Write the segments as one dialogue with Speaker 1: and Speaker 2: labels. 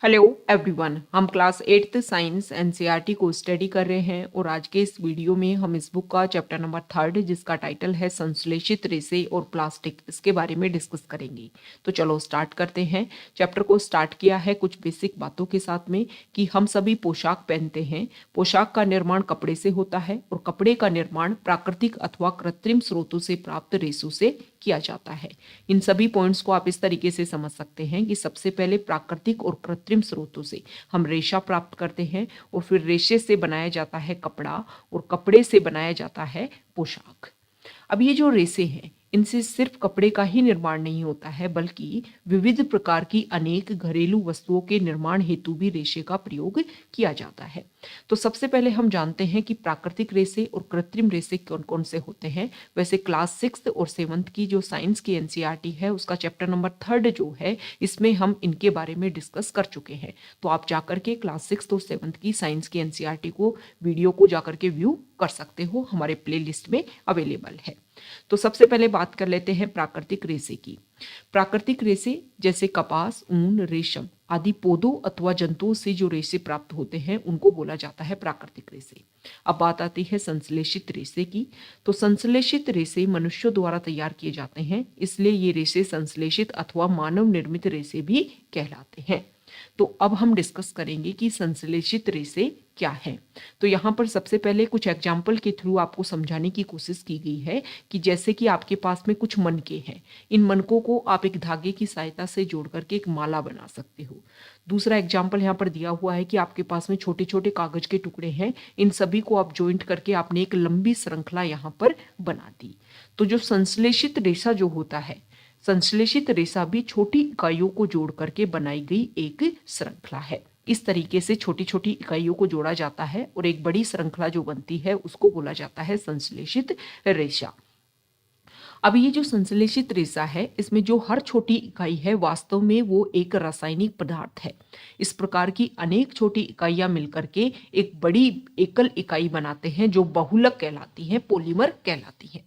Speaker 1: Hello everyone, हम class 8th science NCERT को study कर रहे हैं और आज के इस वीडियो में हम इस बुक का चैप्टर नंबर 3 जिसका टाइटल है संश्लेषित रेसे और प्लास्टिक, इसके बारे में डिस्कस करेंगे। तो चलो स्टार्ट करते हैं। चैप्टर को स्टार्ट किया है कुछ बेसिक बातों के साथ में कि हम सभी पोशाक पहनते हैं। पोशाक का निर्माण कपड़े से होता है और कपड़े का निर्माण प्राकृतिक अथवा कृत्रिम स्रोतों से प्राप्त रेसों से किया जाता है। इन सभी पॉइंट्स को आप इस तरीके से समझ सकते हैं कि सबसे पहले प्राकृतिक और कृत्रिम स्रोतों से हम रेशा प्राप्त करते हैं और फिर रेशे से बनाया जाता है कपड़ा और कपड़े से बनाया जाता है पोशाक। अब ये जो रेसे हैं इनसे सिर्फ कपड़े का ही निर्माण नहीं होता है, बल्कि विविध प्रकार की अनेक घरेलू वस्तुओं के निर्माण हेतु भी रेशे का प्रयोग किया जाता है। तो सबसे पहले हम जानते हैं कि प्राकृतिक रेसे और कृत्रिम रेसे कौन कौन से होते हैं। वैसे क्लास 6th और 7th की जो साइंस की एनसीईआरटी है उसका चैप्टर नंबर 3 जो है इसमें हम इनके बारे में डिस्कस कर चुके हैं। तो आप जाकर के क्लास 6th और 7th की साइंस की एनसीईआरटी को वीडियो को जाकर के व्यू कर सकते हो, हमारे प्लेलिस्ट में अवेलेबल है। तो सबसे पहले बात कर लेते हैं प्राकृतिक रेसे की। प्राकृतिक रेसे जैसे कपास, ऊन, रेशम आदि पौधों अथवा जंतुओं से जो रेसे प्राप्त होते हैं उनको बोला जाता है प्राकृतिक रेसे। अब बात आती है संश्लेषित रेसे की। तो संश्लेषित रेसे मनुष्यों द्वारा तैयार किए जाते हैं, इसलिए ये रेसे संश्लेषित अथवा मानव निर्मित रेसे भी कहलाते हैं। तो अब हम डिस्कस करेंगे कि संश्लेषित रेसे क्या है। तो यहाँ पर सबसे पहले कुछ एग्जाम्पल के थ्रू आपको समझाने की कोशिश की गई है कि जैसे कि आपके पास में कुछ मनके हैं, इन मनकों को आप एक धागे की सहायता से जोड़ करके एक माला बना सकते हो। दूसरा एग्जाम्पल यहाँ पर दिया हुआ है कि आपके पास में छोटे छोटे कागज के टुकड़े हैं, इन सभी को आप ज्वाइंट करके आपने एक लंबी श्रृंखला यहाँ पर बना दी। तो जो संश्लेषित रेशा जो होता है, संश्लेषित रेशा भी छोटी इकाइयों को जोड़ करके बनाई गई एक श्रृंखला है। इस तरीके से छोटी छोटी इकाइयों को जोड़ा जाता है और एक बड़ी श्रृंखला जो बनती है उसको बोला जाता है संश्लेषित रेशा। अब ये जो संश्लेषित रेशा है इसमें जो हर छोटी इकाई है वास्तव में वो एक रासायनिक पदार्थ है। इस प्रकार की अनेक छोटी इकाइयां मिलकर के एक बड़ी एकल इकाई बनाते हैं जो बहुलक कहलाती है, पॉलीमर कहलाती है।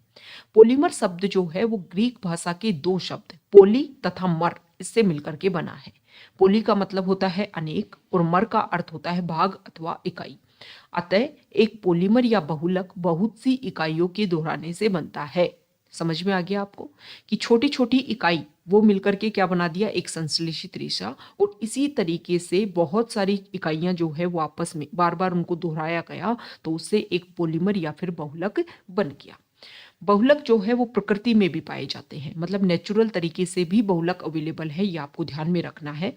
Speaker 1: पॉलीमर शब्द जो है वो ग्रीक भाषा के दो शब्द पोली तथा मर इससे मिलकर के बना है। पोली का मतलब होता है अनेक और मर का अर्थ होता है भाग अथवा इकाई। अतः एक पॉलीमर या बहुलक बहुत सी इकाइयों के दोहराने से बनता है। समझ में आ गया आपको कि छोटी छोटी इकाई वो मिलकर के क्या बना दिया, एक संश्लेषित रेशा। और इसी तरीके से बहुत सारी इकाइयां जो है वो आपस में बार बार उनको दोहराया गया तो उससे एक पॉलीमर या फिर बहुलक बन गया। बहुलक जो है वो प्रकृति में भी पाए जाते हैं, मतलब नेचुरल तरीके से भी बहुलक अवेलेबल है, ये आपको ध्यान में रखना है।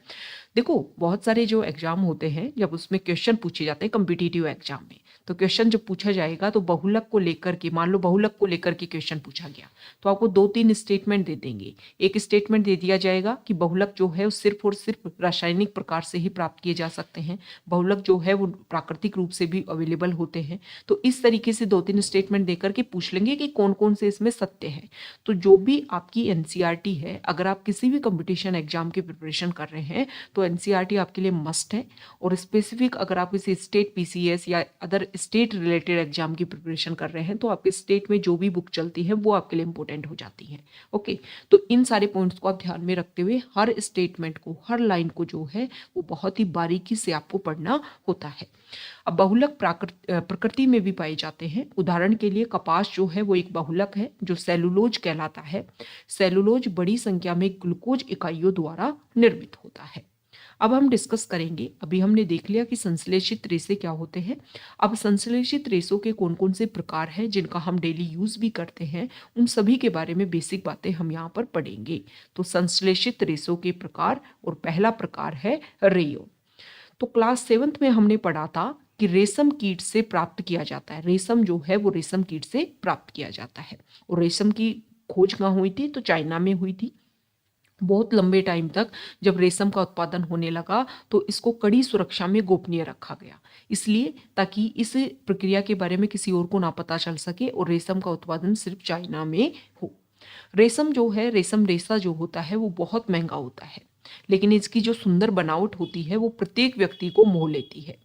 Speaker 1: देखो बहुत सारे जो एग्जाम होते हैं जब उसमें क्वेश्चन पूछे जाते हैं कम्पिटिटिव एग्जाम में, तो क्वेश्चन जब पूछा जाएगा तो बहुलक को लेकर के, मान लो बहुलक को लेकर के क्वेश्चन पूछा गया तो आपको 2-3 स्टेटमेंट दे देंगे। एक स्टेटमेंट दे दिया जाएगा कि बहुलक जो है वो सिर्फ और सिर्फ रासायनिक प्रकार से ही प्राप्त किए जा सकते हैं, बहुलक जो है वो प्राकृतिक रूप से भी अवेलेबल होते हैं। तो इस तरीके से 2-3 स्टेटमेंट देकर के पूछ लेंगे कि कौन कौन से इसमें सत्य है। तो जो भी आपकी एनसीईआरटी है, अगर आप किसी भी कंपटीशन एग्जाम की प्रिपरेशन कर रहे हैं तो एनसीईआरटी आपके लिए मस्ट है। और स्पेसिफिक अगर आप किसी स्टेट पीसीएस या अदर स्टेट रिलेटेड एग्जाम की प्रिपरेशन कर रहे हैं तो आपके स्टेट में जो भी बुक चलती है वो आपके लिए इंपॉर्टेंट हो जाती है। ओके, तो इन सारे पॉइंट्स को आप ध्यान में रखते हुए हर स्टेटमेंट को, हर लाइन को जो है वो बहुत ही बारीकी से आपको पढ़ना होता है। अब बहुलक प्रकृति में भी पाए जाते हैं। उदाहरण के लिए कपास जो है वो एक बहुलक है जो सेलुलोज कहलाता है। सेलुलोज बड़ी संख्या में ग्लूकोज इकाइयों द्वारा निर्मित होता है। अब हम डिस्कस करेंगे, अभी हमने देख लिया कि संश्लेषित रेशे क्या होते हैं। अब संश्लेषित रेशों के कौन कौन से प्रकार हैं जिनका हम डेली यूज भी करते हैं, उन सभी के बारे में बेसिक बातें हम यहाँ पर पढ़ेंगे। तो संश्लेषित रेशों के प्रकार, और पहला प्रकार है रेयो। तो क्लास 7th में हमने पढ़ा था कि रेशम कीट से प्राप्त किया जाता है। रेशम जो है वो रेशम कीट से प्राप्त किया जाता है। और रेशम की खोज कहाँ हुई थी, तो चाइना में हुई थी। बहुत लंबे टाइम तक जब रेशम का उत्पादन होने लगा तो इसको कड़ी सुरक्षा में गोपनीय रखा गया, इसलिए ताकि इस प्रक्रिया के बारे में किसी और को ना पता चल सके और रेशम का उत्पादन सिर्फ चाइना में हो। रेशम जो है, रेशम रेशा जो होता है वो बहुत महंगा होता है, लेकिन इसकी जो सुंदर बनावट होती है वो प्रत्येक व्यक्ति को मोह लेती है।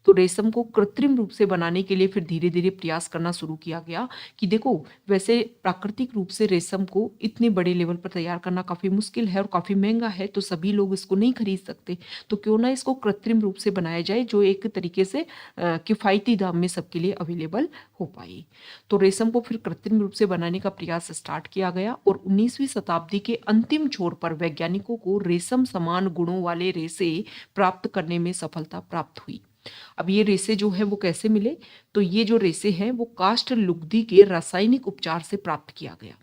Speaker 1: तो रेशम को कृत्रिम रूप से बनाने के लिए फिर धीरे धीरे प्रयास करना शुरू किया गया कि देखो, वैसे प्राकृतिक रूप से रेशम को इतने बड़े लेवल पर तैयार करना काफी मुश्किल है और काफी महंगा है, तो सभी लोग इसको नहीं खरीद सकते, तो क्यों ना इसको कृत्रिम रूप से बनाया जाए जो एक तरीके से किफायती दाम में सबके लिए अवेलेबल हो पाए। तो रेशम को फिर कृत्रिम रूप से बनाने का प्रयास स्टार्ट किया गया और 19वीं शताब्दी के अंतिम छोर पर वैज्ञानिकों को रेशम समान गुणों वाले रेशे प्राप्त करने में सफलता प्राप्त हुई। अब ये रेशे जो है वो कैसे मिले, तो ये जो रेशे हैं वो काष्ठ लुगदी के रासायनिक उपचार से प्राप्त किया गया।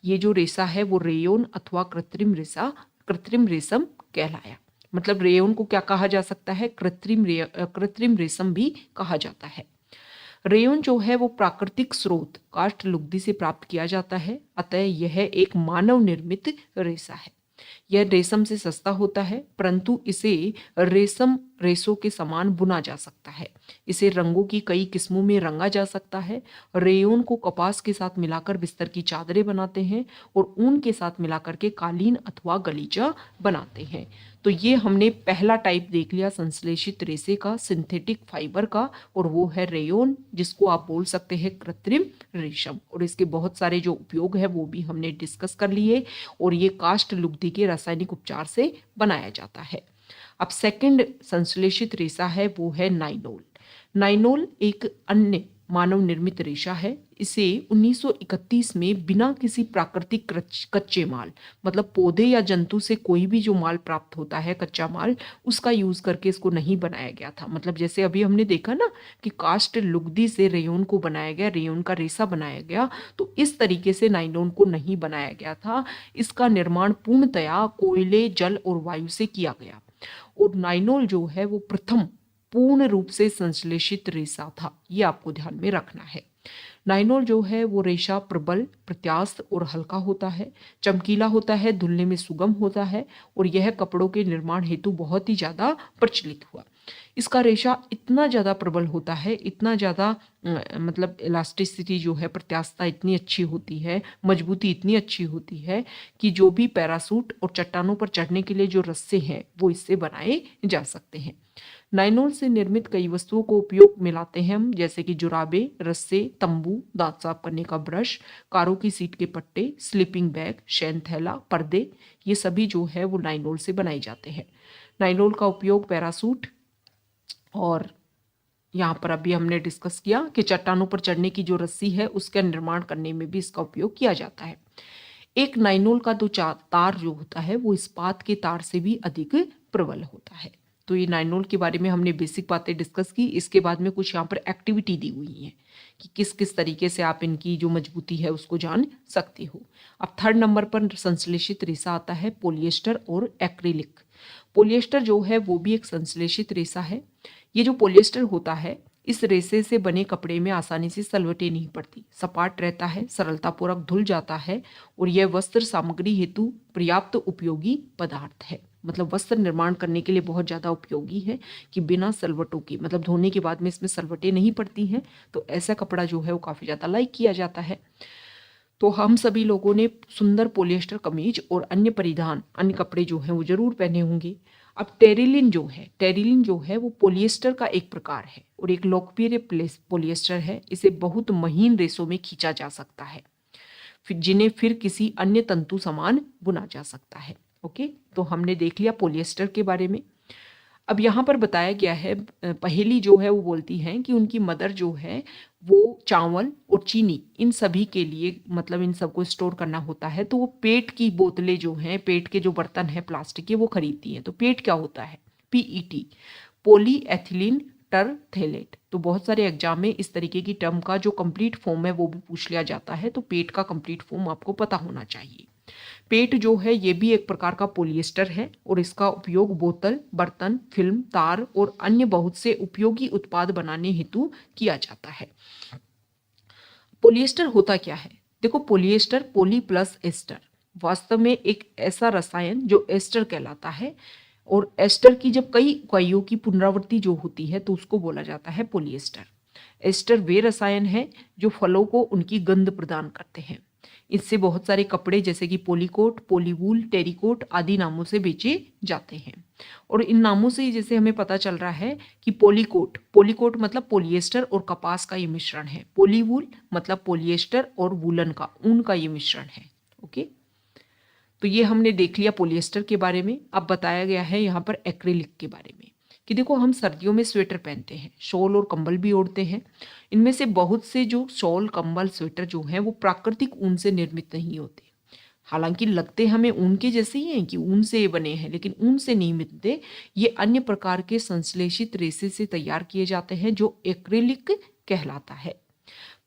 Speaker 1: ये जो रेशा है वो रेयोन अथवा कृत्रिम रेशम कहलाया। मतलब रेयोन को क्या कहा जा सकता है, कृत्रिम रेशम भी कहा जाता है। रेयोन जो है वो प्राकृतिक स्रोत काष्ठ लुगदी से प्राप्त किया जाता है, अतः यह एक मानव निर्मित रेशा है। यह रेशम से सस्ता होता है, परंतु इसे रेशम रेशों के समान बुना जा सकता है। इसे रंगों की कई किस्मों में रंगा जा सकता है। रेयोन को कपास के साथ मिलाकर बिस्तर की चादरें बनाते हैं और ऊन के साथ मिलाकर के कालीन अथवा गलीचा बनाते हैं। तो ये हमने पहला टाइप देख लिया संश्लेषित रेशे का, सिंथेटिक फाइबर का, और वो है रेयोन, जिसको आप बोल सकते हैं कृत्रिम रेशम। और इसके बहुत सारे जो उपयोग है वो भी हमने डिस्कस कर लिए, और ये काष्ठ लुगदी के रासायनिक उपचार से बनाया जाता है। अब सेकंड संश्लेषित रेशा है वो है नाइलोल। नाइलोल एक अन्य मानव निर्मित रेशा है। इसे 1931 में बिना किसी प्राकृतिक कच्चे माल, मतलब पौधे या जंतु से कोई भी जो माल प्राप्त होता है कच्चा माल, उसका यूज करके इसको नहीं बनाया गया था। मतलब जैसे अभी हमने देखा ना कि काष्ठ लुगदी से रेयोन को बनाया गया, रेयोन का रेशा बनाया गया, तो इस तरीके से नाइलोन को नहीं बनाया गया था। इसका निर्माण पूर्णतया कोयले, जल और वायु से किया गया। और नाइलोल जो है वो प्रथम पूर्ण रूप से संश्लेषित रेशा था, ये आपको ध्यान में रखना है। नाइलोल जो है वो रेशा प्रबल, प्रत्यास्थ और हल्का होता है, चमकीला होता है, धुलने में सुगम होता है, और यह कपड़ों के निर्माण हेतु बहुत ही ज्यादा प्रचलित हुआ। इसका रेशा इतना ज्यादा प्रबल होता है, इतना ज्यादा मतलब इलास्टिसिटी जो है, प्रत्यास्थता इतनी अच्छी होती है, मजबूती इतनी अच्छी होती है कि जो भी पैरासूट और चट्टानों पर चढ़ने के लिए जो रस्से हैं वो इससे बनाए जा सकते हैं। नाइलोन से निर्मित कई वस्तुओं को उपयोग में लाते हैं हम, जैसे कि जुराबे, रस्से, तंबू, दांत साफ करने का ब्रश, कारों की सीट के पट्टे, स्लीपिंग बैग, शयन थैला, पर्दे, ये सभी जो है वो नाइलोन से बनाए जाते हैं। नाइलोन का उपयोग पैरासूट, और यहाँ पर अभी हमने डिस्कस किया कि चट्टानों पर चढ़ने की जो रस्सी है उसका निर्माण करने में भी इसका उपयोग किया जाता है। एक नाइलोन का तार जो होता है वो इस्पात के तार से भी अधिक प्रबल होता है। तो ये नाइलोन के बारे में हमने बेसिक बातें डिस्कस की। इसके बाद में कुछ यहाँ पर एक्टिविटी दी हुई है कि किस किस तरीके से आप इनकी जो मजबूती है उसको जान सकते हो। अब थर्ड नंबर पर संश्लेषित रेशा आता है पॉलिएस्टर और एक्रिलिक। पॉलिएस्टर जो है वो भी एक संश्लेषित रेशा है। ये जो पॉलिएस्टर होता है, इस रेशे से बने कपड़े में आसानी से सलवटें नहीं पड़ती, सपाट रहता है, सरलतापूर्वक धुल जाता है, और यह वस्त्र सामग्री हेतु पर्याप्त उपयोगी पदार्थ है। मतलब वस्त्र निर्माण करने के लिए बहुत ज़्यादा उपयोगी है कि बिना सलवटों की, मतलब धोने के बाद में इसमें सलवटें नहीं पड़ती हैं, तो ऐसा कपड़ा जो है वो काफ़ी ज़्यादा लाइक किया जाता है। तो हम सभी लोगों ने सुंदर पॉलिएस्टर कमीज और अन्य परिधान, अन्य कपड़े जो हैं वो जरूर पहने होंगे। अब टेरिलिन जो है वो पॉलिएस्टर का एक प्रकार है और एक लोकप्रिय पॉलिएस्टर है। इसे बहुत महीन रेशों में खींचा जा सकता है, जिन्हें फिर किसी अन्य तंतु समान बुना जा सकता है। ओके, तो हमने देख लिया पॉलिएस्टर के बारे में। अब यहाँ पर बताया गया है, पहेली जो है वो बोलती है कि उनकी मदर जो है वो चावल और चीनी इन सभी के लिए, मतलब इन सबको स्टोर करना होता है, तो वो पेट की बोतलें जो हैं, पेट के जो बर्तन हैं प्लास्टिक के, वो खरीदती हैं। तो पेट क्या होता है? PET, polyethylene terephthalate. तो बहुत सारे एग्जाम में इस तरीके की टर्म का जो कंप्लीट फॉर्म है वो भी पूछ लिया जाता है, तो पेट का कंप्लीट फॉर्म आपको पता होना चाहिए। पेट जो है ये भी एक प्रकार का पॉलिएस्टर है और इसका उपयोग बोतल, बर्तन, फिल्म, तार और अन्य बहुत से उपयोगी उत्पाद बनाने हेतु किया जाता है। पॉलिएस्टर होता क्या है? देखो, पॉलिएस्टर पॉली प्लस एस्टर, वास्तव में एक ऐसा रसायन जो एस्टर कहलाता है, और एस्टर की जब कई इकाइयों की पुनरावृत्ति जो होती है तो उसको बोला जाता है पॉलिएस्टर। एस्टर वे रसायन है जो फलों को उनकी गंध प्रदान करते हैं। इससे बहुत सारे कपड़े जैसे कि पॉलीकोट, पॉलीवूल, टेरीकोट आदि नामों से बेचे जाते हैं। और इन नामों से जैसे हमें पता चल रहा है कि पॉलीकोट, पॉलीकोट मतलब पॉलिएस्टर और कपास का ये मिश्रण है। पॉलीवूल मतलब पॉलिएस्टर और वूलन का, ऊन का ये मिश्रण है। ओके, तो ये हमने देख लिया पॉलिएस्टर के बारे में। अब बताया गया है यहाँ पर एक्रिलिक के बारे में कि देखो हम सर्दियों में स्वेटर पहनते हैं, शॉल और कंबल भी ओढ़ते हैं। इनमें से बहुत से जो शॉल, कंबल, स्वेटर जो हैं वो प्राकृतिक ऊन से निर्मित नहीं होते। हालांकि लगते हमें ऊन के जैसे ही हैं कि ऊन से ये बने हैं, लेकिन ऊन से नहीं मिलते। ये अन्य प्रकार के संश्लेषित रेशे से तैयार किए जाते हैं जो एक्रिलिक कहलाता है।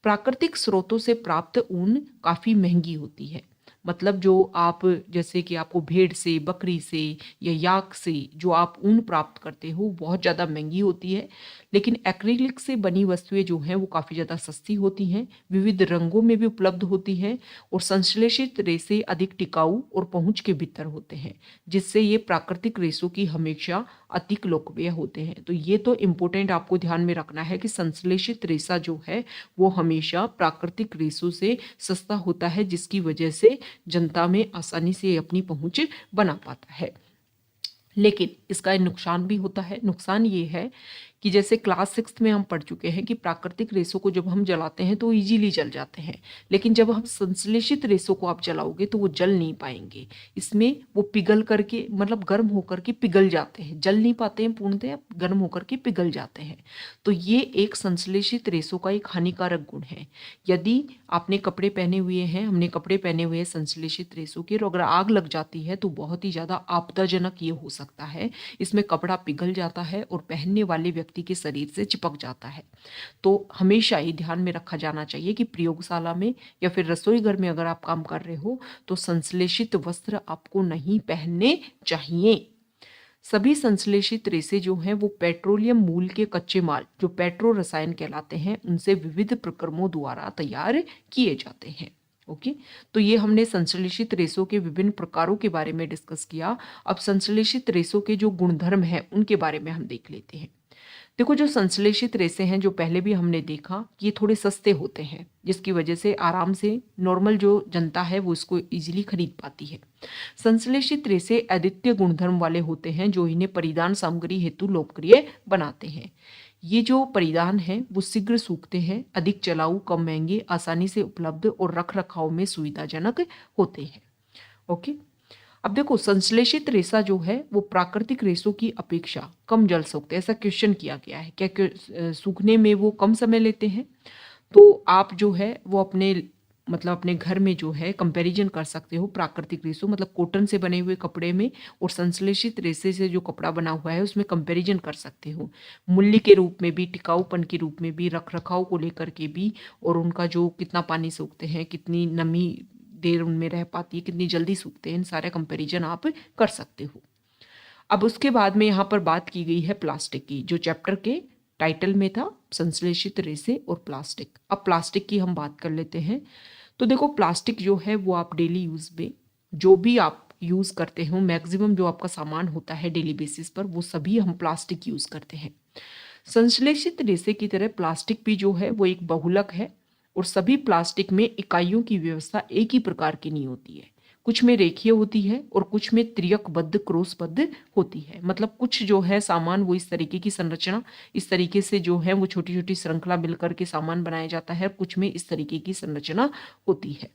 Speaker 1: प्राकृतिक स्रोतों से प्राप्त ऊन काफ़ी महंगी होती है। मतलब जो आप जैसे कि आपको भेड़ से, बकरी से या याक से जो आप ऊन प्राप्त करते हो बहुत ज़्यादा महंगी होती है। लेकिन एक्रिलिक से बनी वस्तुएं जो हैं वो काफ़ी ज़्यादा सस्ती होती हैं, विविध रंगों में भी उपलब्ध होती हैं और संश्लेषित रेशे अधिक टिकाऊ और पहुंच के भीतर होते हैं, जिससे ये प्राकृतिक रेशों की हमेशा अधिक लोकप्रिय होते हैं। तो ये तो इम्पोर्टेंट आपको ध्यान में रखना है कि संश्लेषित रेशा जो है वो हमेशा प्राकृतिक रेशों से सस्ता होता है, जिसकी वजह से जनता में आसानी से अपनी पहुंच बना पाता है। लेकिन इसका नुकसान भी होता है। नुकसान ये है कि जैसे क्लास 6 में हम पढ़ चुके हैं कि प्राकृतिक रेशों को जब हम जलाते हैं तो इजीली जल जाते हैं, लेकिन जब हम संश्लेषित रेशों को आप जलाओगे तो वो जल नहीं पाएंगे। इसमें वो पिघल करके, मतलब गर्म होकर के पिघल जाते हैं, जल नहीं पाते हैं पूर्णतः, गर्म होकर के पिघल जाते हैं। तो ये एक संश्लेषित रेशों का एक हानिकारक गुण है। यदि आपने कपड़े पहने हुए हैं, हमने कपड़े पहने हुए हैं संश्लेषित रेशों के, और अगर आग लग जाती है तो बहुत ही ज़्यादा आपदाजनक ये हो सकता है। इसमें कपड़ा पिघल जाता है और पहनने वाले व्यक्ति के शरीर से चिपक जाता है। तो हमेशा ये ध्यान में रखा जाना चाहिए कि प्रयोगशाला में या फिर रसोई घर में अगर आप काम कर रहे हो तो संश्लेषित वस्त्र आपको नहीं पहनने चाहिए। सभी संश्लेषित रेशे जो हैं वो पेट्रोलियम मूल के कच्चे माल जो पेट्रो रसायन कहलाते हैं उनसे विविध प्रक्रमों द्वारा तैयार किए जाते हैं। ओके, तो ये हमने संश्लेषित रेशों के विभिन्न प्रकारों के बारे में डिस्कस किया। अब संश्लेषित रेशों के जो गुणधर्म हैं उनके बारे में हम देख लेते हैं। देखो, जो संश्लेषित रेशे हैं, जो पहले भी हमने देखा कि ये थोड़े सस्ते होते हैं, जिसकी वजह से आराम से नॉर्मल जो जनता है वो इसको इजीली खरीद पाती है। संश्लेषित रेशे अद्वितीय गुणधर्म वाले होते हैं जो इन्हें परिधान सामग्री हेतु लोकप्रिय बनाते हैं। ये जो परिधान हैं वो शीघ्र सूखते हैं, अधिक चलाऊ, कम महंगे, आसानी से उपलब्ध और रख रखाव में सुविधाजनक होते हैं। ओके, अब देखो संश्लेषित रेशा जो है वो प्राकृतिक रेशों की अपेक्षा कम जल सोखते हैं। ऐसा क्वेश्चन किया गया है क्या सूखने में वो कम समय लेते हैं। तो आप जो है वो अपने घर में जो है कंपैरिजन कर सकते हो प्राकृतिक रेशों, मतलब कॉटन से बने हुए कपड़े में और संश्लेषित रेशे से जो कपड़ा बना हुआ है उसमें कंपैरिजन कर सकते हो। मूल्य के रूप में भी, टिकाऊपन के रूप में भी, रख रखाव को लेकर के भी, और उनका जो कितना पानी सोखते हैं, कितनी नमी देर उनमें रह पाती है, कितनी जल्दी सूखते हैं, इन सारे कंपैरिजन आप कर सकते हो। अब उसके बाद में यहाँ पर बात की गई है प्लास्टिक की, जो चैप्टर के टाइटल में था संश्लेषित रेशे और प्लास्टिक। अब प्लास्टिक की हम बात कर लेते हैं। तो देखो प्लास्टिक जो है वो आप डेली यूज में जो भी आप यूज करते हो, मैक्सिमम जो आपका सामान होता है डेली बेसिस पर, वो सभी हम प्लास्टिक यूज करते हैं। संश्लेषित रेशे की तरह प्लास्टिक भी जो है वो एक बहुलक है और सभी प्लास्टिक में इकाइयों की व्यवस्था एक ही प्रकार की नहीं होती है। कुछ में रेखीय होती है और कुछ में त्रियकबद्ध, क्रॉसबद्ध होती है। मतलब कुछ जो है सामान वो इस तरीके की संरचना, इस तरीके से जो है वो छोटी छोटी श्रृंखला मिलकर के सामान बनाया जाता है, कुछ में इस तरीके की संरचना होती है।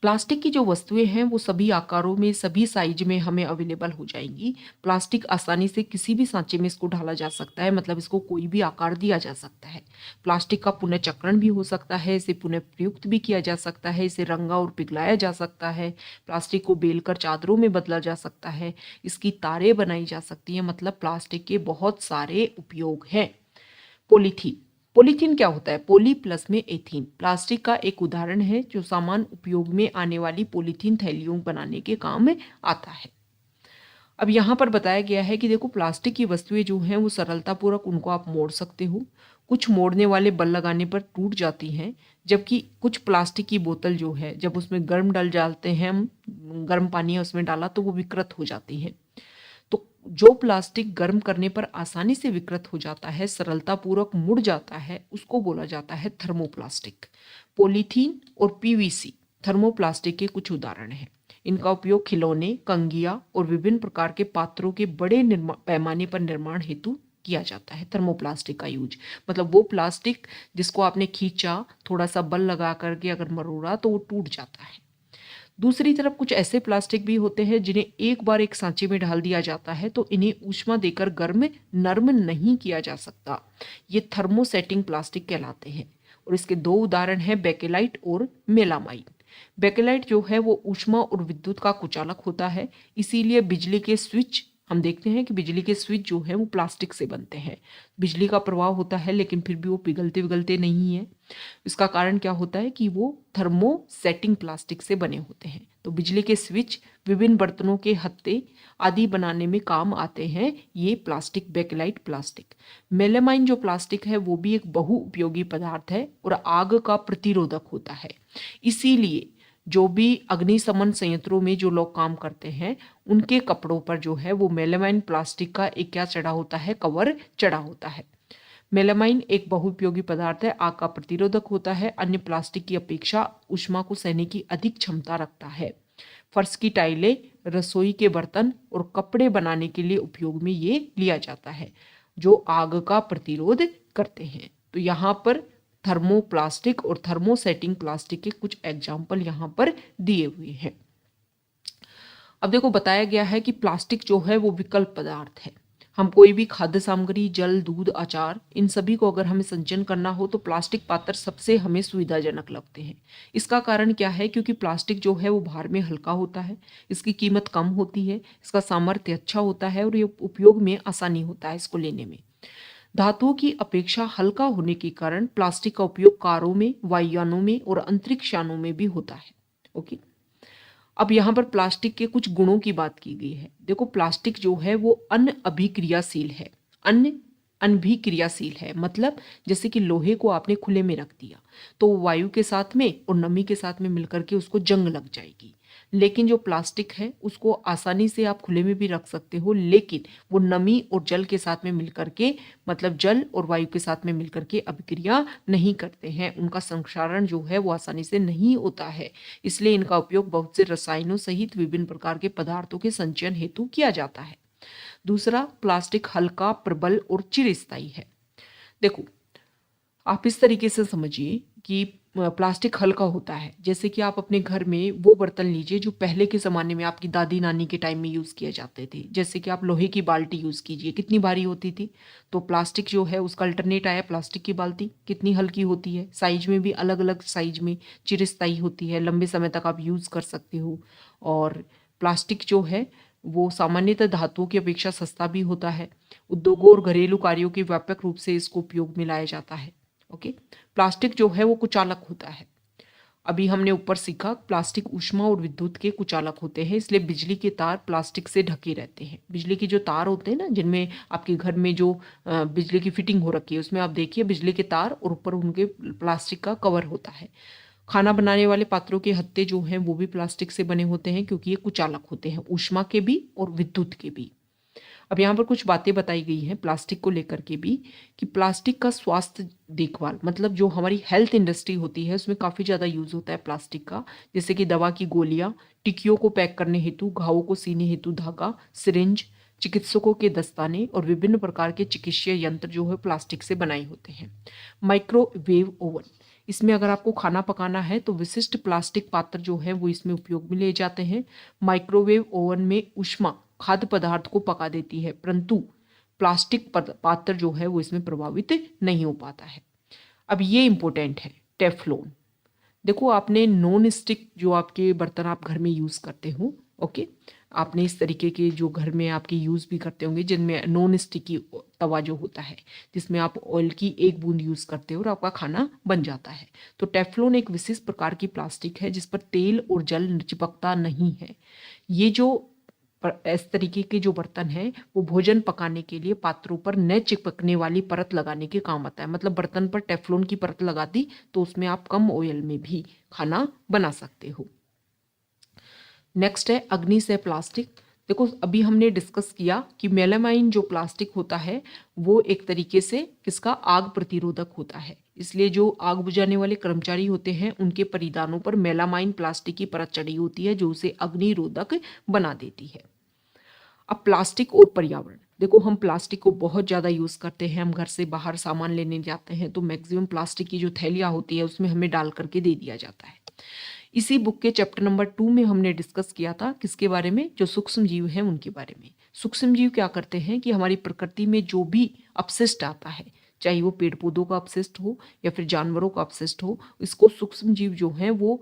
Speaker 1: प्लास्टिक की जो वस्तुएं हैं वो सभी आकारों में, सभी साइज में हमें अवेलेबल हो जाएंगी। प्लास्टिक आसानी से किसी भी सांचे में इसको ढाला जा सकता है, मतलब इसको कोई भी आकार दिया जा सकता है। प्लास्टिक का पुनर्चक्रण भी हो सकता है, इसे पुनः प्रयुक्त भी किया जा सकता है, इसे रंगा और पिघलाया जा सकता है। प्लास्टिक को बेलकर चादरों में बदला जा सकता है, इसकी तारें बनाई जा सकती हैं। मतलब प्लास्टिक के बहुत सारे उपयोग हैं। पॉलीथीन, पॉलीथीन क्या होता है? पॉली प्लस में एथीन, प्लास्टिक का एक उदाहरण है जो सामान्य उपयोग में आने वाली पॉलीथीन थैलियों बनाने के काम में आता है। अब यहाँ पर बताया गया है कि देखो प्लास्टिक की वस्तुएं जो हैं वो सरलतापूर्वक उनको आप मोड़ सकते हो। कुछ मोड़ने वाले बल लगाने पर टूट जाती हैं, जबकि कुछ प्लास्टिक की बोतल जो है जब उसमें गर्म डल डालते हैं हम, गर्म पानी उसमें डाला तो वो विकृत हो जाती हैं। तो जो प्लास्टिक गर्म करने पर आसानी से विकृत हो जाता है, सरलतापूर्वक मुड़ जाता है, उसको बोला जाता है थर्मोप्लास्टिक। पॉलीथीन और पीवीसी थर्मोप्लास्टिक के कुछ उदाहरण हैं। इनका उपयोग खिलौने, कंघिया और विभिन्न प्रकार के पात्रों के बड़े पैमाने पर निर्माण हेतु किया जाता है। थर्मोप्लास्टिक का यूज मतलब वो प्लास्टिक जिसको आपने खींचा, थोड़ा सा बल लगा करके अगर मरोड़ा तो वो टूट जाता है। दूसरी तरफ कुछ ऐसे प्लास्टिक भी होते हैं जिन्हें एक बार एक सांचे में डाल दिया जाता है तो इन्हें ऊष्मा देकर गर्म नर्म नहीं किया जा सकता। ये थर्मोसेटिंग प्लास्टिक कहलाते हैं। और इसके दो उदाहरण हैं, बेकेलाइट और मेलामाइन। बेकेलाइट जो है वो ऊष्मा और विद्युत का कुचालक होता है, इसीलिए बिजली के स्विच हम देखते हैं कि बिजली के स्विच जो है वो प्लास्टिक से बनते हैं। बिजली का प्रवाह होता है लेकिन फिर भी वो पिघलते पिघलते नहीं है। इसका कारण क्या होता है कि वो थर्मोसेटिंग प्लास्टिक से बने होते हैं। तो बिजली के स्विच, विभिन्न बर्तनों के हत्थे आदि बनाने में काम आते हैं ये प्लास्टिक, बेकेलाइट प्लास्टिक। मेलामाइन जो प्लास्टिक है वो भी एक बहुउपयोगी पदार्थ है और आग का प्रतिरोधक होता है। इसीलिए जो भी अग्निशमन संयंत्रों में जो लोग काम करते हैं उनके कपड़ों पर जो है वो मेलामाइन प्लास्टिक का एक क्या चढ़ा होता है, कवर चढ़ा होता है। मेलामाइन एक बहुउपयोगी पदार्थ है, आग का प्रतिरोधक होता है, अन्य प्लास्टिक की अपेक्षा ऊष्मा को सहने की अधिक क्षमता रखता है। फर्श की टाइलें, रसोई के बर्तन और कपड़े बनाने के लिए उपयोग में ये लिया जाता है जो आग का प्रतिरोध करते हैं। तो यहाँ पर थर्मोप्लास्टिक और थर्मोसेटिंग प्लास्टिक के कुछ एग्जाम्पल यहाँ पर दिए हुए हैं। अब देखो बताया गया है कि प्लास्टिक जो है वो विकल्प पदार्थ है। हम कोई भी खाद्य सामग्री, जल, दूध, अचार, इन सभी को अगर हमें संचयन करना हो तो प्लास्टिक पात्र सबसे हमें सुविधाजनक लगते हैं। इसका कारण क्या है? क्योंकि प्लास्टिक जो है वो भार में हल्का होता है, इसकी कीमत कम होती है, इसका सामर्थ्य अच्छा होता है और ये उपयोग में आसानी होता है इसको लेने में। धातुओं की अपेक्षा हल्का होने के कारण प्लास्टिक का उपयोग कारों में, वायुयानों में और अंतरिक्ष यानों में भी होता है। ओके, अब यहाँ पर प्लास्टिक के कुछ गुणों की बात की गई है। देखो प्लास्टिक जो है वो अनअभिक्रियाशील है। अनभिक्रियाशील है मतलब जैसे कि लोहे को आपने खुले में रख दिया तो वायु के साथ में और नमी के साथ में मिलकर के उसको जंग लग जाएगी। लेकिन जो प्लास्टिक है उसको आसानी से आप खुले में भी रख सकते हो, लेकिन वो नमी और जल के साथ में मिलकर के मतलब जल और वायु के साथ में मिलकर के अभिक्रिया नहीं करते हैं, उनका संक्षारण जो है वो आसानी से नहीं होता है। इसलिए इनका उपयोग बहुत से रसायनों सहित विभिन्न प्रकार के पदार्थों के संचयन हेतु किया जाता है। दूसरा, प्लास्टिक हल्का, प्रबल और चिरस्थायी है। देखो आप इस तरीके से समझिए कि प्लास्टिक हल्का होता है, जैसे कि आप अपने घर में वो बर्तन लीजिए जो पहले के ज़माने में आपकी दादी नानी के टाइम में यूज़ किए जाते थे। जैसे कि आप लोहे की बाल्टी यूज़ कीजिए, कितनी भारी होती थी। तो प्लास्टिक जो है उसका अल्टरनेट आया प्लास्टिक की बाल्टी, कितनी हल्की होती है, साइज में भी अलग अलग साइज में, चिरस्थायी होती है, लंबे समय तक आप यूज़ कर सकते हो। और प्लास्टिक जो है वो सामान्यतः धातुओं की अपेक्षा सस्ता भी होता है। उद्योगों और घरेलू कार्यों के व्यापक रूप से इसको उपयोग में लाया जाता है। ओके, प्लास्टिक जो है वो कुचालक होता है। अभी हमने ऊपर सीखा प्लास्टिक ऊष्मा और विद्युत के कुचालक होते हैं, इसलिए बिजली के तार प्लास्टिक से ढके रहते हैं। बिजली के जो तार होते हैं ना, जिनमें आपके घर में जो बिजली की फिटिंग हो रखी है उसमें आप देखिए बिजली के तार और ऊपर उनके प्लास्टिक का कवर होता है। खाना बनाने वाले पात्रों के हत्थे जो हैं वो भी प्लास्टिक से बने होते हैं क्योंकि ये कुचालक होते हैं, ऊष्मा के भी और विद्युत के भी। अब यहाँ पर कुछ बातें बताई गई हैं प्लास्टिक को लेकर के भी कि प्लास्टिक का स्वास्थ्य देखभाल मतलब जो हमारी हेल्थ इंडस्ट्री होती है उसमें काफ़ी ज़्यादा यूज़ होता है प्लास्टिक का। जैसे कि दवा की गोलियाँ, टिकियों को पैक करने हेतु, घावों को सीने हेतु धागा, सिरिंज, चिकित्सकों के दस्ताने और विभिन्न प्रकार के चिकित्सीय यंत्र जो है प्लास्टिक से बनाए होते हैं। माइक्रोवेव ओवन, इसमें अगर आपको खाना पकाना है तो विशिष्ट प्लास्टिक पात्र जो है वो इसमें उपयोग में लिए जाते हैं। माइक्रोवेव ओवन में ऊष्मा खाद्य पदार्थ को पका देती है, परंतु प्लास्टिक पात्र जो है वो इसमें प्रभावित नहीं हो पाता है। अब ये इंपॉर्टेंट है, टेफ्लॉन। देखो आपने नॉन स्टिक जो आपके बर्तन आप घर में यूज़ करते हो, ओके, आपने इस तरीके के जो घर में आपके यूज़ भी करते होंगे जिनमें नॉन स्टिकी तवा जो होता है जिसमें आप ऑयल की एक बूंद यूज़ करते हो और आपका खाना बन जाता है। तो टेफ्लॉन एक विशेष प्रकार की प्लास्टिक है जिस पर तेल और जल चिपकता नहीं है। ये जो इस तरीके के जो बर्तन है वो भोजन पकाने के लिए पात्रों पर न चिपकने वाली परत लगाने के काम आता है। मतलब बर्तन पर टेफ्लॉन की परत लगा दी तो उसमें आप कम ऑयल में भी खाना बना सकते हो। नेक्स्ट है अग्नि से प्लास्टिक। देखो अभी हमने डिस्कस किया कि मेलामाइन जो प्लास्टिक होता है वो एक तरीके से किसका आग प्रतिरोधक होता है, इसलिए जो आग बुझाने वाले कर्मचारी होते हैं उनके परिधानों पर मेलामाइन प्लास्टिक की परत चढ़ी होती है जो उसे अग्निरोधक बना देती है। अब प्लास्टिक और पर्यावरण, देखो हम प्लास्टिक को बहुत ज़्यादा यूज़ करते हैं, हम घर से बाहर सामान लेने जाते हैं तो मैक्सिमम प्लास्टिक की जो थैलियाँ होती है उसमें हमें डाल करके दे दिया जाता है। इसी बुक के चैप्टर नंबर 2 में हमने डिस्कस किया था किसके बारे में, जो सूक्ष्म जीव हैं उनके बारे में। सूक्ष्म जीव क्या करते हैं कि हमारी प्रकृति में जो भी अपशिष्ट आता है, चाहे वो पेड़ पौधों का अपशिष्ट हो या फिर जानवरों का अपशिष्ट हो, इसको सूक्ष्म जीव जो हैं वो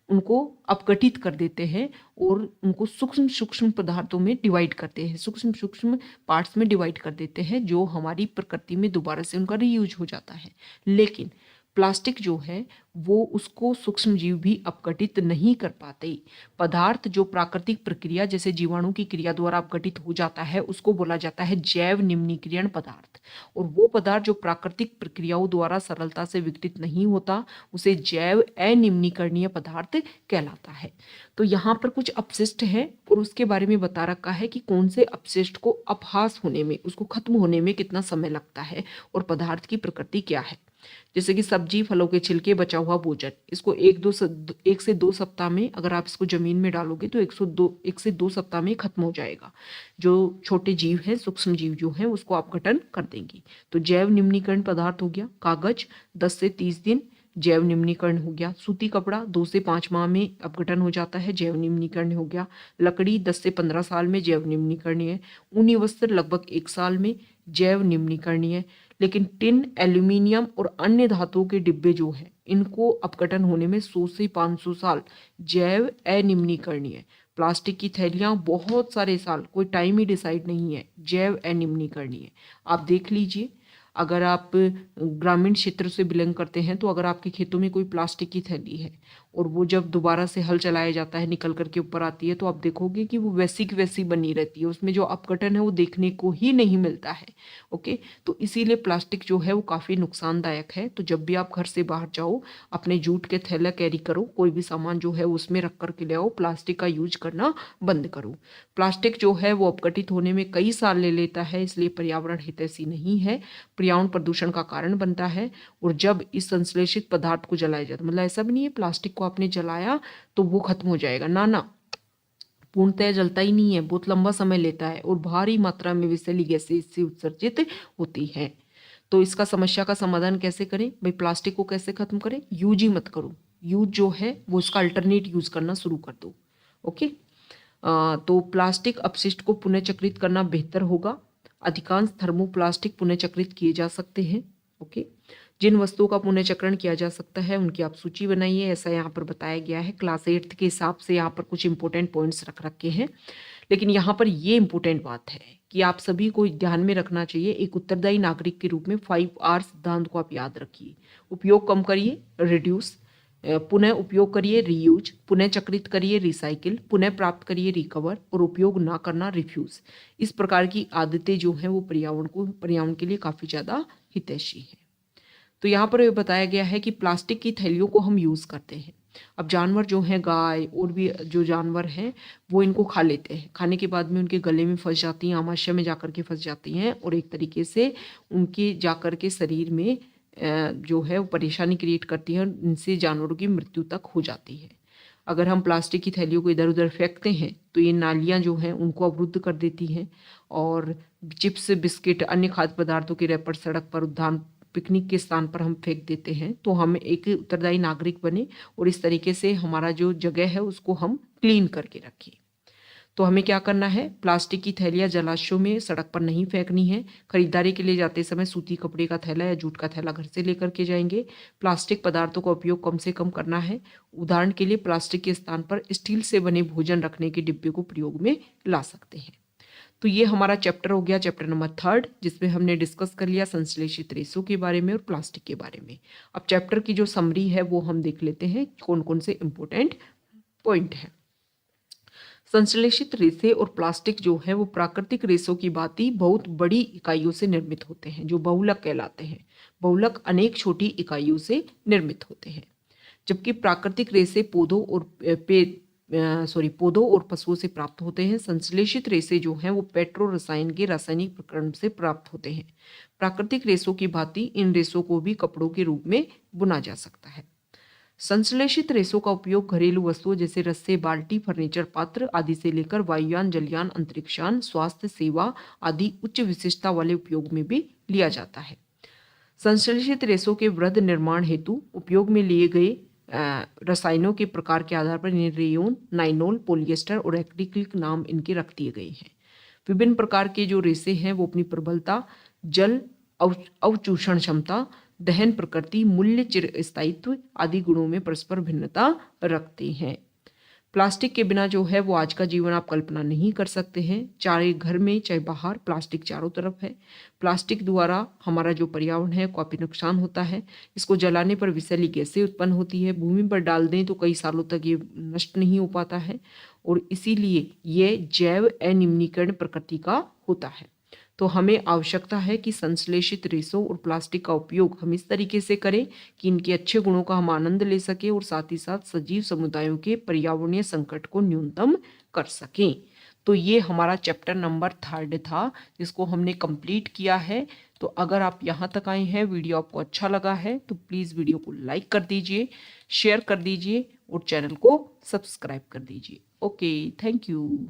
Speaker 1: उनको अपघटित कर देते हैं और उनको सूक्ष्म सूक्ष्म पदार्थों में डिवाइड करते हैं, सूक्ष्म सूक्ष्म पार्ट्स में डिवाइड कर देते हैं जो हमारी प्रकृति में दोबारा से उनका रीयूज हो जाता है। लेकिन प्लास्टिक जो है वो उसको सूक्ष्म जीव भी अपघटित नहीं कर पाते। पदार्थ जो प्राकृतिक प्रक्रिया जैसे जीवाणु की क्रिया द्वारा अपघटित हो जाता है उसको बोला जाता है जैव निम्नीकरण पदार्थ, और वो पदार्थ जो प्राकृतिक प्रक्रियाओं द्वारा सरलता से विघटित नहीं होता उसे जैव अनिम्नीकरणीय पदार्थ कहलाता है। तो यहाँ पर कुछ अपशिष्ट है और उसके बारे में बता रखा है कि कौन से अपशिष्ट को अपहास होने में, उसको खत्म होने में कितना समय लगता है और पदार्थ की प्रकृति क्या है। जैसे कि सब्जी फलों के छिलके, बचा हुआ भोजन, इसको एक से दो सप्ताह में अगर आप इसको जमीन में डालोगे तो एक से दो सप्ताह में खत्म हो जाएगा। जो छोटे जीव हैं, सूक्ष्म जीव जो हैं उसको अपघटन कर देंगी। तो जैव निम्नीकरण पदार्थ हो गया कागज 10 से 30 दिन जैव निम्नीकरण हो गया। सूती कपड़ा 2 से 5 माह में अपघटन हो जाता है, जैव निम्नीकरण हो गया। लकड़ी 10 से 15 साल में जैव निम्नीकरणीय है। ऊनी वस्त्र लगभग 1 साल में जैव निम्नीकरणीय है। लेकिन टिन, एल्यूमिनियम और अन्य धातुओं के डिब्बे जो हैं इनको अपघटन होने में 100 से 500 साल जैव अनिम्नीकरणीय है। प्लास्टिक की थैलियाँ बहुत सारे साल, कोई टाइम ही डिसाइड नहीं है, जैव अनिम्नीकरणीय है। आप देख लीजिए, अगर आप ग्रामीण क्षेत्र से बिलोंग करते हैं तो अगर आपके खेतों में कोई प्लास्टिक की थैली है और वो जब दोबारा से हल चलाया जाता है निकल करके ऊपर आती है तो आप देखोगे कि वो वैसी की वैसी बनी रहती है, उसमें जो अपघटन है वो देखने को ही नहीं मिलता है। ओके, तो इसीलिए प्लास्टिक जो है वो काफ़ी नुकसानदायक है। तो जब भी आप घर से बाहर जाओ अपने जूट के थैला कैरी करो, कोई भी सामान जो है उसमें रख करके ले आओ, प्लास्टिक का यूज करना बंद करो। प्लास्टिक जो है वो अपघटित होने में कई साल ले लेता है, इसलिए पर्यावरण हितैषी नहीं है, पर्यावरण प्रदूषण का कारण बनता है। और जब इस संश्लेषित पदार्थ को जलाया जाता है, मतलब ऐसा भी नहीं है प्लास्टिक को आपने जलाया तो वो खत्म हो जाएगा, ना ना, पूर्णतः जलता ही नहीं है, बहुत लंबा समय लेता है और भारी मात्रा में विषैली गैसें इससे उत्सर्जित होती है। तो इसका समस्या का समाधान कैसे करें भाई, प्लास्टिक को कैसे खत्म करें, यूज ही मत करो, यूज जो है वो इसका अल्टरनेट यूज करना शुरू कर दो। ओके, तो प्लास्टिक अपशिष्ट को पुनःचक्रित करना बेहतर होगा। अधिकांश थर्मोप्लास्टिक पुनःचक्रित किए जा सकते हैं। ओके, जिन वस्तुओं का पुनःचक्रण किया जा सकता है उनकी आप सूची बनाइए, ऐसा यहाँ पर बताया गया है। क्लास 8 के हिसाब से यहाँ पर कुछ इंपॉर्टेंट पॉइंट्स रख रखे हैं, लेकिन यहाँ पर ये इंपॉर्टेंट बात है कि आप सभी को ध्यान में रखना चाहिए, एक उत्तरदायी नागरिक के रूप में 5R सिद्धांत को आप याद रखिए। उपयोग कम करिए, रिड्यूस, पुनः उपयोग करिए, रीयूज, पुनः चक्रित करिए, रिसाइकिल, पुनः प्राप्त करिए, रिकवर, और उपयोग ना करना, रिफ्यूज। इस प्रकार की आदतें जो हैं वो पर्यावरण के लिए काफ़ी ज़्यादा हितैषी है। तो यहाँ पर ये बताया गया है कि प्लास्टिक की थैलियों को हम यूज़ करते हैं। अब जानवर जो हैं, गाय और भी जो जानवर हैं वो इनको खा लेते हैं, खाने के बाद में उनके गले में फंस जाती हैं, आमाशय में जाकर के फंस जाती हैं और एक तरीके से उनके जाकर के शरीर में जो है वो परेशानी क्रिएट करती है, इनसे जानवरों की मृत्यु तक हो जाती है। अगर हम प्लास्टिक की थैलियों को इधर उधर फेंकते हैं तो ये नालियाँ जो हैं उनको अवरुद्ध कर देती हैं, और चिप्स, बिस्किट, अन्य खाद्य पदार्थों के रैपर सड़क पर, उद्यान, पिकनिक के स्थान पर हम फेंक देते हैं। तो हम एक उत्तरदायी नागरिक बने और इस तरीके से हमारा जो जगह है उसको हम क्लीन करके रखें। तो हमें क्या करना है, प्लास्टिक की थैलियाँ जलाशयों में, सड़क पर नहीं फेंकनी है। खरीदारी के लिए जाते समय सूती कपड़े का थैला या जूट का थैला घर से लेकर के जाएंगे। प्लास्टिक पदार्थों का उपयोग कम से कम करना है। उदाहरण के लिए प्लास्टिक के स्थान पर स्टील से बने भोजन रखने के डिब्बे को प्रयोग में ला सकते हैं। तो ये हमारा चैप्टर हो गया, चैप्टर नंबर 3, जिसमें हमने डिस्कस कर लिया संश्लेषित रेशों के बारे में और प्लास्टिक के बारे में। अब चैप्टर की जो समरी है वो हम देख लेते हैं कौन कौन से इंपॉर्टेंट पॉइंट हैं। संश्लेषित रेशे और प्लास्टिक जो है वो प्राकृतिक रेशों की भांति बहुत बड़ी इकाइयों से निर्मित होते हैं, जो बहुलक कहलाते हैं। बहुलक अनेक छोटी इकाइयों से निर्मित होते हैं, जबकि प्राकृतिक रेशे पौधों और पौधों और पशुओं से प्राप्त होते हैं। संश्लेषित रेशे जो हैं वो पेट्रो रसायन के रासायनिक प्रक्रम से प्राप्त होते हैं। प्राकृतिक रेशों की भांति इन रेशों को भी कपड़ों के रूप में बुना जा सकता है। संश्लेषित रेशों का उपयोग घरेलू वस्तुओं जैसे रस्से, बाल्टी, फर्नीचर, पात्र आदि से लेकर वायुयान, जलयान, अंतरिक्षयान, स्वास्थ्य सेवा आदि उच्च विशिष्टता वाले उपयोग में भी लिया जाता है। संश्लेषित रेशों के वृहद निर्माण हेतु उपयोग में लिए गए रसायनों के प्रकार के आधार पर इन्हें रेयोन, नाइनोल, पॉलिएस्टर और एक्रिलिक नाम इनके रख दिए गए हैं। विभिन्न प्रकार के जो रेशे हैं वो अपनी प्रबलता, जल अवचूषण क्षमता, दहन प्रकृति, मूल्य, चिरस्थायित्व आदि गुणों में परस्पर भिन्नता रखते हैं। प्लास्टिक के बिना जो है वो आज का जीवन आप कल्पना नहीं कर सकते हैं। चाहे घर में चाहे बाहर प्लास्टिक चारों तरफ है। प्लास्टिक द्वारा हमारा जो पर्यावरण है काफ़ी नुकसान होता है। इसको जलाने पर विषैली गैसें उत्पन्न होती है। भूमि पर डाल दें तो कई सालों तक ये नष्ट नहीं हो पाता है और इसीलिए ये जैव अनिम्नीकरण प्रकृति का होता है। तो हमें आवश्यकता है कि संश्लेषित रेशों और प्लास्टिक का उपयोग हम इस तरीके से करें कि इनके अच्छे गुणों का हम आनंद ले सकें और साथ ही साथ सजीव समुदायों के पर्यावरणीय संकट को न्यूनतम कर सकें। तो ये हमारा चैप्टर नंबर 3 था जिसको हमने कंप्लीट किया है। तो अगर आप यहाँ तक आए हैं, वीडियो आपको अच्छा लगा है तो प्लीज़ वीडियो को लाइक कर दीजिए, शेयर कर दीजिए और चैनल को सब्सक्राइब कर दीजिए। Okay, thank you.